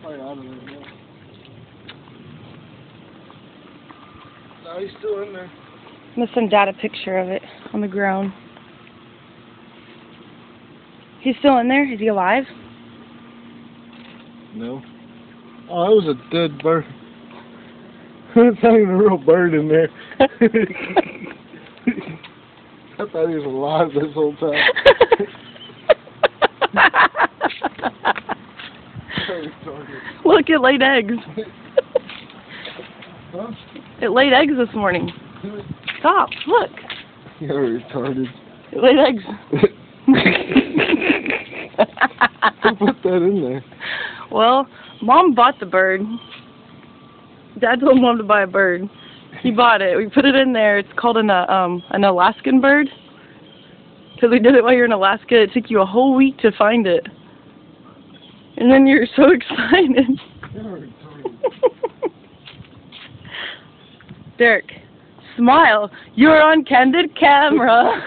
Probably out of there now. No, he's still in there. I'm gonna send Dad a picture of it on the ground. He's still in there? Is he alive? No. Oh, that was a dead bird. It's not even a real bird in there. I thought he was alive this whole time. Look, it laid eggs. Huh? It laid eggs this morning. Stop, look. You're retarded. It laid eggs. Who put that in there? Well, Mom bought the bird. Dad told Mom to buy a bird. He bought it. We put it in there. It's called an Alaskan bird. Because we did it while you were in Alaska. It took you a whole week to find it. And then you're so excited. Derrick, smile. You're on candid camera.